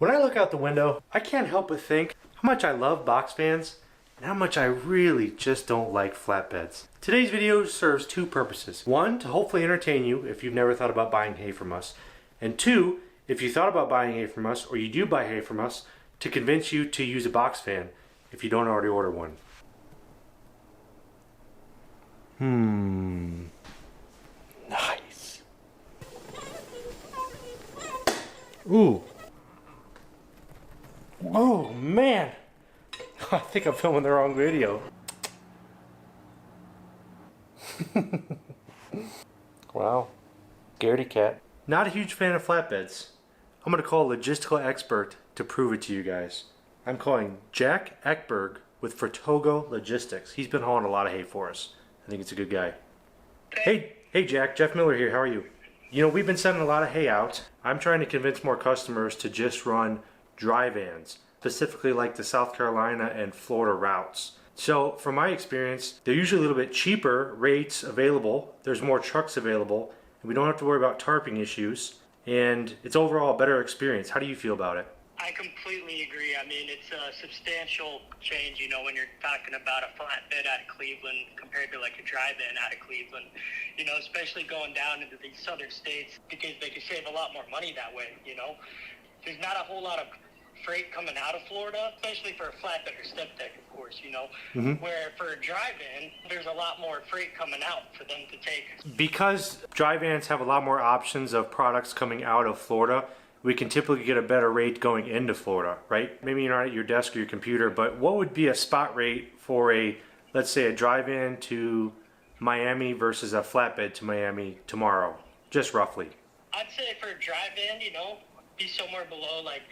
When I look out the window, I can't help but think how much I love box fans and how much I really just don't like flatbeds. Today's video serves two purposes. One, to hopefully entertain you if you've never thought about buying hay from us. And two, if you thought about buying hay from us or you do buy hay from us, to convince you to use a box fan if you don't already order one. Nice. Ooh. Oh man. I think I'm filming the wrong video. Wow. Scaredy cat. Not a huge fan of flatbeds. I'm going to call a logistical expert to prove it to you guys. I'm calling Jack Eckberg with Fertogo Logistics. He's been hauling a lot of hay for us. I think it's a good guy. Hey Jack, Jeff Miller here. How are you? You know, we've been sending a lot of hay out. I'm trying to convince more customers to just run dry vans, specifically like the South Carolina and Florida routes. So from my experience, they're usually a little bit cheaper rates available. There's more trucks available, and we don't have to worry about tarping issues. And it's overall a better experience. How do you feel about it? I completely agree. I mean, it's a substantial change, you know, when you're talking about a flatbed out of Cleveland compared to like a dry van out of Cleveland, you know, especially going down into these southern states because they can save a lot more money that way, you know. There's not a whole lot of freight coming out of Florida, especially for a flatbed or step deck, of course, you know, where for a dry van, there's a lot more freight coming out for them to take. Because dry vans have a lot more options of products coming out of Florida, we can typically get a better rate going into Florida, right? Maybe you're not at your desk or your computer, but what would be a spot rate for a, let's say, a dry van to Miami versus a flatbed to Miami tomorrow, just roughly? I'd say for a dry van, you know, be somewhere below like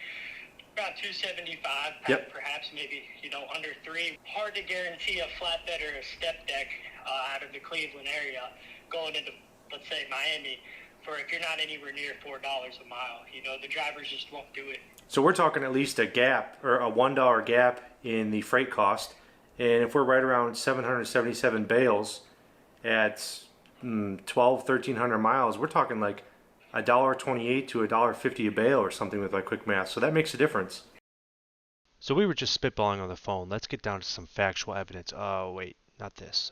around 275, perhaps maybe, you know, under 3. Hard to guarantee a flatbed or a step deck out of the Cleveland area going into, let's say, Miami, for if you're not anywhere near $4 a mile. You know, the drivers just won't do it. So we're talking at least a gap, or a $1 gap in the freight cost. And if we're right around 777 bales at 1,300 miles, we're talking like $1.28 to $1.50 a bale or something with my quick math. So that makes a difference. So we were just spitballing on the phone. Let's get down to some factual evidence. Oh, wait, not this.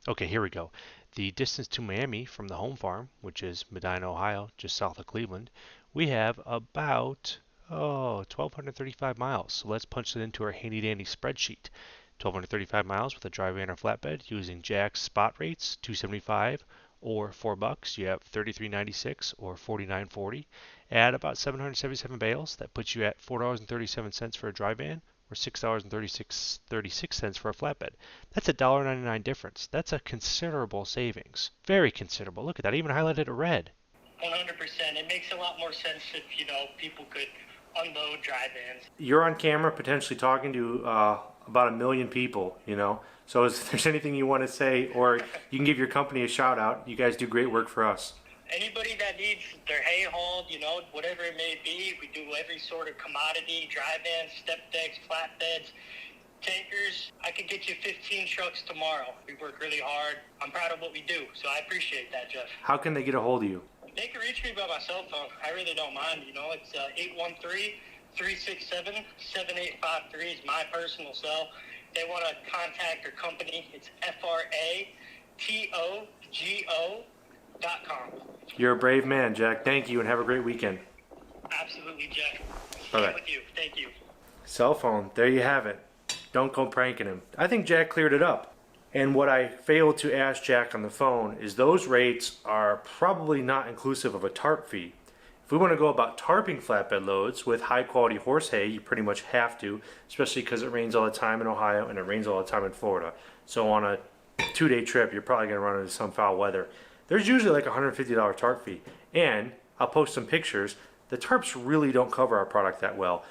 Okay, here we go. The distance to Miami from the home farm, which is Medina, Ohio, just south of Cleveland, we have about 1,235 miles. So let's punch it into our handy-dandy spreadsheet. 1,235 miles with a dry van or flatbed using Jack's spot rates, $275 or $4. You have $33.96 or $49.40. Add about 777 bales. That puts you at $4.37 for a dry van, or $6.36 for a flatbed. That's a $1.99 difference. That's a considerable savings. Very considerable. Look at that. I even highlighted it red. 100%. It makes a lot more sense if, you know, people could unload dry vans. You're on camera potentially talking to about 1 million people, you know. So if there's anything you want to say, or you can give your company a shout out, you guys do great work for us. Anybody that needs their hay hauled, you know, whatever it may be, we do every sort of commodity, dry vans, step decks, flatbeds, tankers. I could get you 15 trucks tomorrow. We work really hard. I'm proud of what we do, so I appreciate that, Jeff. How can they get a hold of you? They can reach me by my cell phone. I really don't mind, you know. It's 813-367-7853 is my personal cell. They want to contact their company. It's FRATOGO.com. You're a brave man, Jack. Thank you, and have a great weekend. Absolutely, Jeff. Bye-bye. With you. Thank you. Cell phone. There you have it. Don't go pranking him. I think Jack cleared it up. And what I failed to ask Jack on the phone is those rates are probably not inclusive of a tarp fee. If we want to go about tarping flatbed loads with high quality horse hay, you pretty much have to, especially because it rains all the time in Ohio and it rains all the time in Florida. So on a 2-day trip, you're probably going to run into some foul weather. There's usually like a $150 tarp fee. And I'll post some pictures. The tarps really don't cover our product that well.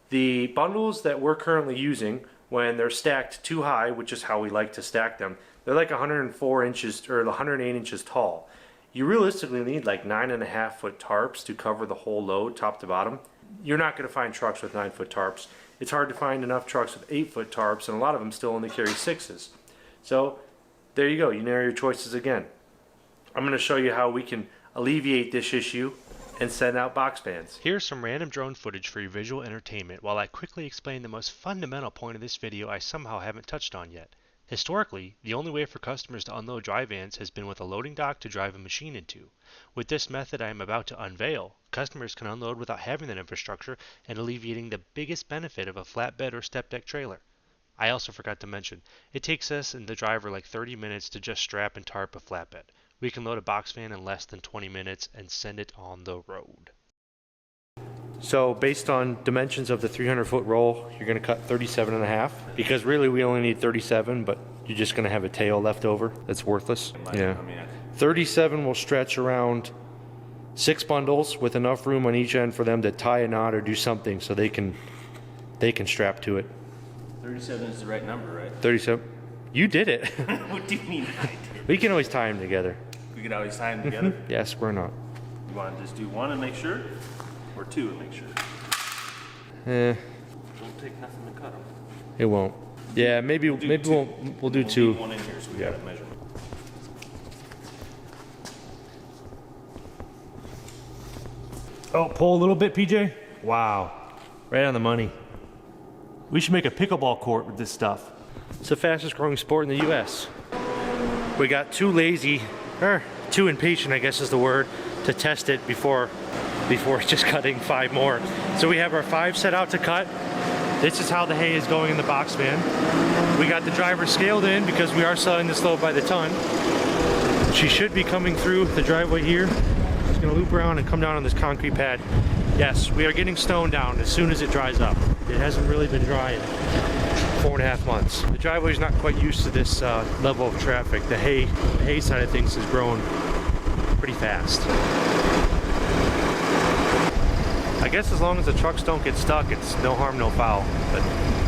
The bundles that we're currently using, when they're stacked too high, which is how we like to stack them, they're like 104 inches or 108 inches tall. You realistically need like 9.5-foot tarps to cover the whole load, top to bottom. You're not going to find trucks with 9-foot tarps. It's hard to find enough trucks with 8-foot tarps, and a lot of them still only carry 6s. So there you go. You narrow your choices again. I'm going to show you how we can alleviate this issue and send out box fans. Here's some random drone footage for your visual entertainment while I quickly explain the most fundamental point of this video I somehow haven't touched on yet. Historically, the only way for customers to unload dry vans has been with a loading dock to drive a machine into. With this method I am about to unveil, customers can unload without having that infrastructure and alleviating the biggest benefit of a flatbed or step deck trailer. I also forgot to mention, it takes us and the driver like 30 minutes to just strap and tarp a flatbed. We can load a box fan in less than 20 minutes and send it on the road. So based on dimensions of the 300-foot roll, you're going to cut 37.5, because really we only need 37, but you're just going to have a tail left over that's worthless. Yeah. 37 will stretch around 6 bundles with enough room on each end for them to tie a knot or do something so they can strap to it. 37 is the right number, right? 37. You did it. What do you mean I did? We can always tie them together. We could always tie them together? Yes, we're not. You want to just do one and make sure? Or two and make sure? Don't take nothing to cut them. It won't. Yeah, maybe we'll do two. Leave one in here so we got a measurement. Oh, pull a little bit, PJ. Wow, right on the money. We should make a pickleball court with this stuff. It's the fastest growing sport in the U.S. We got too lazy, or too impatient, I guess is the word, to test it before just cutting 5 more. So we have our 5 set out to cut. This is how the hay is going in the box van. We got the driver scaled in because we are selling this load by the ton. She should be coming through the driveway here. She's gonna loop around and come down on this concrete pad. Yes, we are getting stone down as soon as it dries up. It hasn't really been dry in 4.5 months. The driveway's not quite used to this level of traffic. The hay side of things has grown pretty fast. I guess as long as the trucks don't get stuck, it's no harm, no foul. But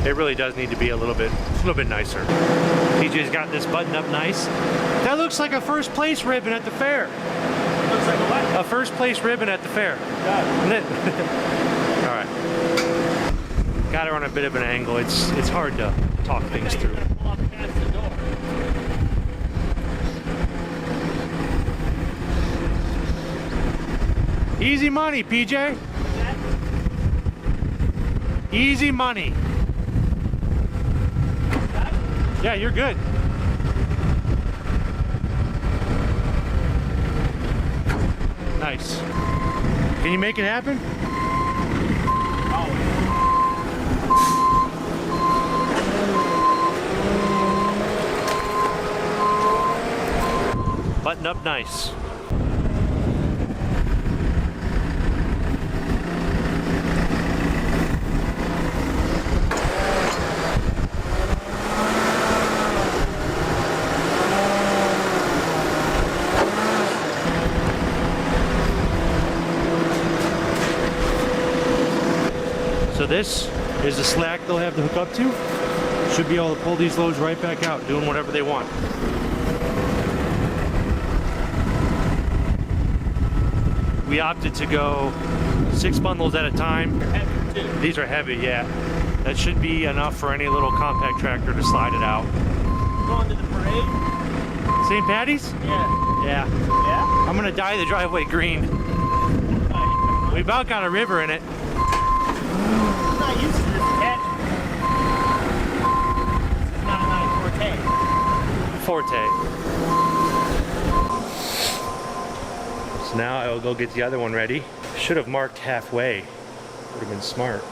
it really does need to be a little bit nicer. PJ's got this buttoned up nice. That looks like a first place ribbon at the fair. Looks like a what? A first place ribbon at the fair. Isn't it? All right. Got her on a bit of an angle. It's hard to talk things through. Easy money, PJ. Easy money. Yeah, you're good. Nice. Can you make it happen? Button up nice. So this is the slack they'll have to hook up to. Should be able to pull these loads right back out, doing whatever they want. We opted to go 6 bundles at a time. They're heavy too. These are heavy, yeah. That should be enough for any little compact tractor to slide it out. Going to the parade? St. Patty's? Yeah. Yeah. Yeah? I'm gonna dye the driveway green. We about got a river in it. I'm not used to this attachment. This is not my forte. So now I will go get the other one ready. Should have marked halfway. Would have been smart.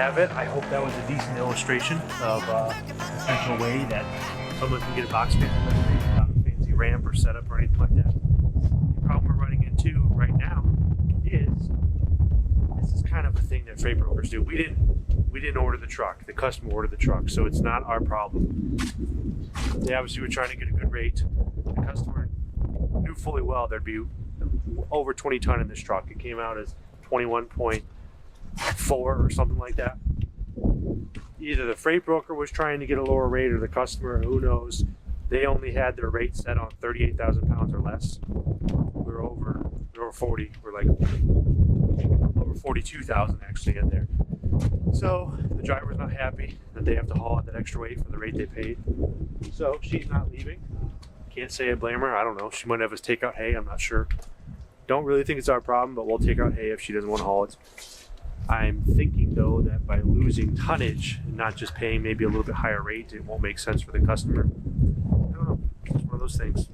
have it. I hope that was a decent illustration of a potential way that someone can get a box fan without a fancy ramp or setup or anything like that. The problem we're running into right now is this is kind of a thing that freight brokers do. We didn't order the truck. The customer ordered the truck, so it's not our problem. They obviously were trying to get a good rate. The customer knew fully well there'd be over 20 ton in this truck. It came out as 21.4 or something like that. Either the freight broker was trying to get a lower rate or the customer, who knows. They only had their rate set on 38,000 pounds or less. We're over 40. We're like over 42,000 actually in there. So the driver's not happy that they have to haul out that extra weight for the rate they paid. So she's not leaving. Can't say I blame her. I don't know. She might have us take out hay. I'm not sure. Don't really think it's our problem, but we'll take out hay if she doesn't want to haul it. I'm thinking though that by losing tonnage and not just paying maybe a little bit higher rate, it won't make sense for the customer. I don't know. It's one of those things.